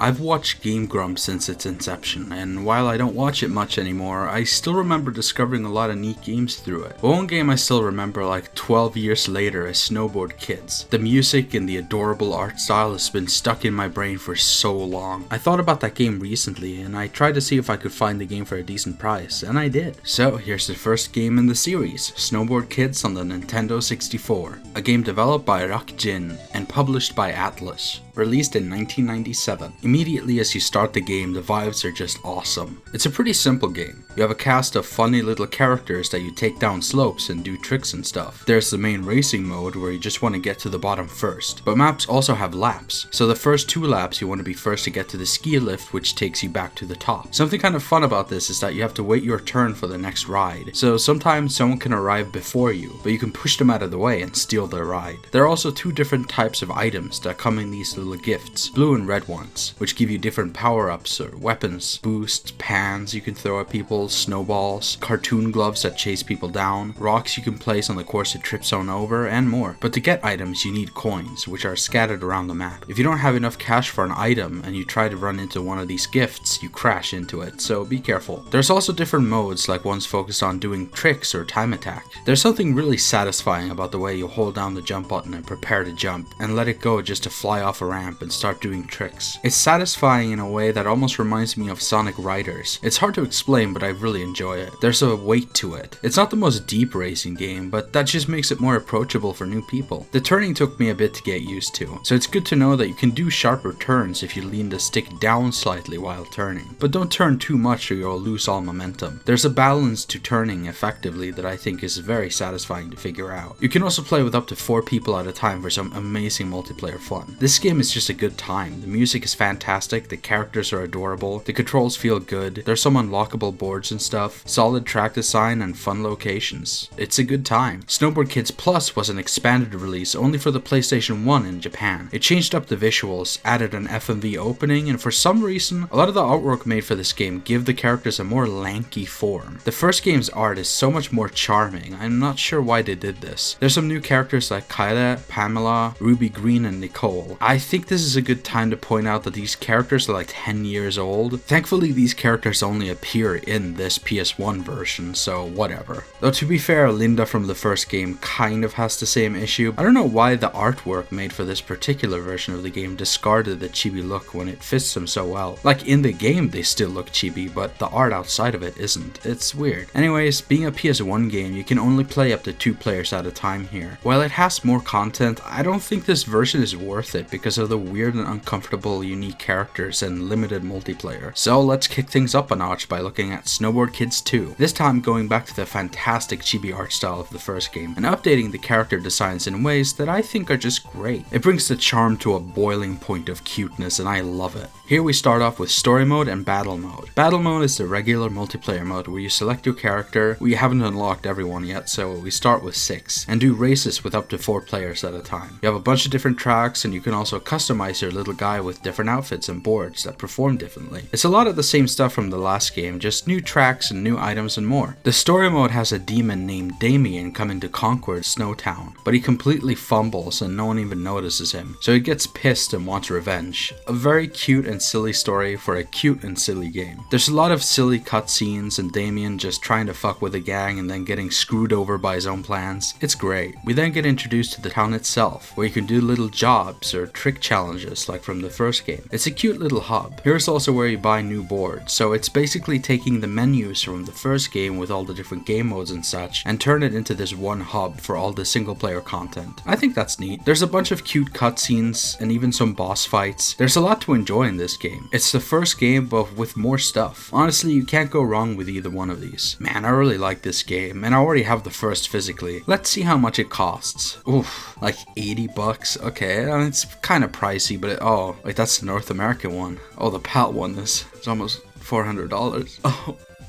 I've watched Game Grumps since its inception, and while I don't watch it much anymore, I still remember discovering a lot of neat games through it. But one game I still remember like 12 years later is Snowboard Kids. The music and the adorable art style has been stuck in my brain for so long. I thought about that game recently, and I tried to see if I could find the game for a decent price, and I did. So here's the first game in the series, Snowboard Kids on the Nintendo 64. A game developed by Rakjin and published by Atlas. Released in 1997. Immediately as you start the game, the vibes are just awesome. It's a pretty simple game. You have a cast of funny little characters that you take down slopes and do tricks and stuff. There's the main racing mode where you just want to get to the bottom first. But maps also have laps. So the first 2 laps you want to be first to get to the ski lift, which takes you back to the top. Something kind of fun about this is that you have to wait your turn for the next ride. So sometimes someone can arrive before you, but you can push them out of the way and steal their ride. There are also 2 different types of items that come in these little gifts, blue and red ones, which give you different power-ups or weapons, boosts, pans you can throw at people, snowballs, cartoon gloves that chase people down, rocks you can place on the course to trip someone over, and more. But to get items you need coins, which are scattered around the map. If you don't have enough cash for an item and you try to run into one of these gifts, you crash into it, so be careful. There's also different modes, like ones focused on doing tricks or time attack. There's something really satisfying about the way you hold down the jump button and prepare to jump, and let it go just to fly off a ramp and start doing tricks. It's satisfying in a way that almost reminds me of Sonic Riders. It's hard to explain, but I really enjoy it. There's a weight to it. It's not the most deep racing game, but that just makes it more approachable for new people. The turning took me a bit to get used to, so it's good to know that you can do sharper turns if you lean the stick down slightly while turning. But don't turn too much or you'll lose all momentum. There's a balance to turning effectively that I think is very satisfying to figure out. You can also play with up to 4 people at a time for some amazing multiplayer fun. This game is just a good time. The music is fantastic, the characters are adorable, the controls feel good, there's some unlockable boards and stuff, solid track design and fun locations. It's a good time. Snowboard Kids Plus was an expanded release only for the PlayStation 1 in Japan. It changed up the visuals, added an FMV opening, and for some reason, a lot of the artwork made for this game give the characters a more lanky form. The first game's art is so much more charming. I'm not sure why they did this. There's some new characters like Kyla, Pamela, Ruby Green, and Nicole. I think this is a good time to point out that these characters are like 10 years old. Thankfully, these characters only appear in this PS1 version, so whatever. Though to be fair, Linda from the first game kind of has the same issue. I don't know why the artwork made for this particular version of the game discarded the chibi look when it fits them so well. Like in the game they still look chibi, but the art outside of it isn't. It's weird. Anyways, being a PS1 game, you can only play up to 2 players at a time here. While it has more content, I don't think this version is worth it because of the weird and uncomfortable unique characters and limited multiplayer. So let's kick things up a notch by looking at Snowboard Kids 2. This time going back to the fantastic chibi art style of the first game and updating the character designs in ways that I think are just great. It brings the charm to a boiling point of cuteness and I love it. Here we start off with story mode and battle mode. Battle mode is the regular multiplayer mode where you select your character. We haven't unlocked everyone yet, so we start with 6 and do races with up to 4 players at a time. You have a bunch of different tracks and you can also customize your little guy with different outfits and boards that perform differently. It's a lot of the same stuff from the last game, just new tracks and new items and more. The story mode has a demon named Damien coming to conquer Snowtown, but he completely fumbles and no one even notices him, so he gets pissed and wants revenge. A very cute and silly story for a cute and silly game. There's a lot of silly cutscenes and Damien just trying to fuck with the gang and then getting screwed over by his own plans. It's great. We then get introduced to the town itself, where you can do little jobs or trick challenges like from the first game. It's a cute little hub. Here's also where you buy new boards, so it's basically taking the menus from the first game with all the different game modes and such and turn it into this one hub for all the single player content. I think that's neat. There's a bunch of cute cutscenes and even some boss fights. There's a lot to enjoy in this game. It's the first game but with more stuff. Honestly, you can't go wrong with either one of these. Man, I really like this game and I already have the first physically. Let's see how much it costs. Oof, like 80 bucks. Okay, I mean, it's kind of pricey, but oh, like that's the North American one. Oh, the PAL one is almost $400.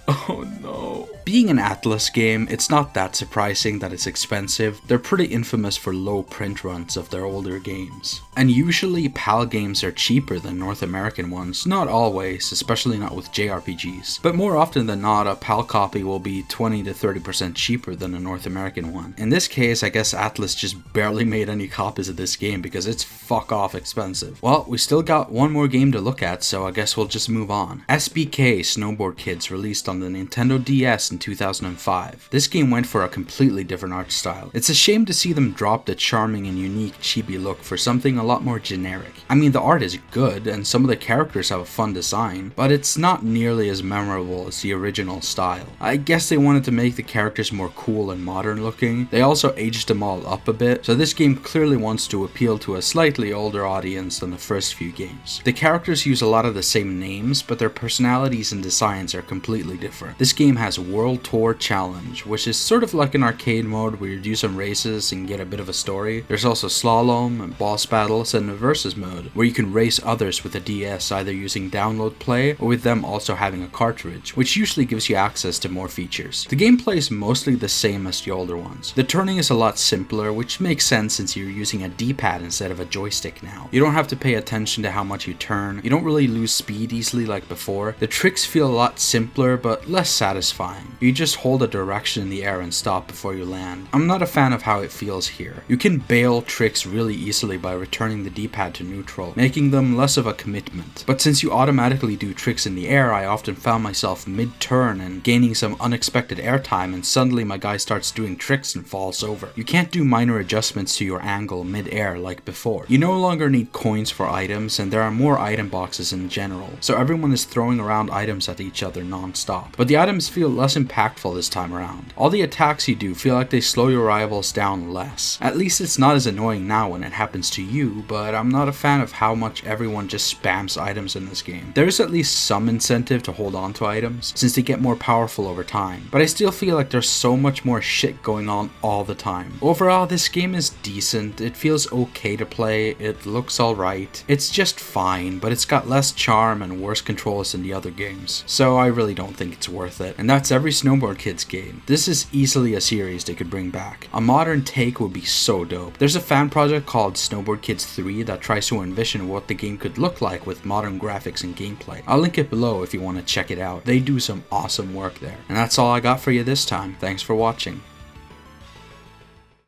Oh no. So, being an Atlas game, it's not that surprising that it's expensive. They're pretty infamous for low print runs of their older games. And usually PAL games are cheaper than North American ones, not always, especially not with JRPGs. But more often than not, a PAL copy will be 20 to 30% cheaper than a North American one. In this case, I guess Atlas just barely made any copies of this game because it's fuck off expensive. Well, we still got one more game to look at, so I guess we'll just move on. SBK Snowboard Kids released on the Nintendo DS in 2005. This game went for a completely different art style. It's a shame to see them drop the charming and unique chibi look for something a lot more generic. I mean, the art is good and some of the characters have a fun design, but it's not nearly as memorable as the original style. I guess they wanted to make the characters more cool and modern looking. They also aged them all up a bit, so this game clearly wants to appeal to a slightly older audience than the first few games. The characters use a lot of the same names, but their personalities and designs are completely different. This game has World Tour Challenge, which is sort of like an arcade mode where you do some races and get a bit of a story. There's also slalom and boss battles and a versus mode, where you can race others with a DS either using download play or with them also having a cartridge, which usually gives you access to more features. The gameplay is mostly the same as the older ones. The turning is a lot simpler, which makes sense since you're using a D-pad instead of a joystick now. You don't have to pay attention to how much you turn, you don't really lose speed easily like before. The tricks feel a lot simpler but less satisfying. You just hold a direction in the air and stop before you land. I'm not a fan of how it feels here. You can bail tricks really easily by returning the D-pad to neutral, making them less of a commitment. But since you automatically do tricks in the air, I often found myself mid-turn and gaining some unexpected airtime, and suddenly my guy starts doing tricks and falls over. You can't do minor adjustments to your angle mid-air like before. You no longer need coins for items, and there are more item boxes in general, so everyone is throwing around items at each other non-stop. But the items feel less impactful this time around. All the attacks you do feel like they slow your rivals down less. At least it's not as annoying now when it happens to you, but I'm not a fan of how much everyone just spams items in this game. There is at least some incentive to hold on to items, since they get more powerful over time, but I still feel like there's so much more shit going on all the time. Overall, this game is decent, it feels okay to play, it looks alright, it's just fine, but it's got less charm and worse controls than the other games, so I really don't think it's worth it. And that's every Snowboard Kids game. This is easily a series they could bring back. A modern take would be so dope. There's a fan project called Snowboard Kids 3 that tries to envision what the game could look like with modern graphics and gameplay. I'll link it below if you want to check it out. They do some awesome work there. And that's all I got for you this time. Thanks for watching.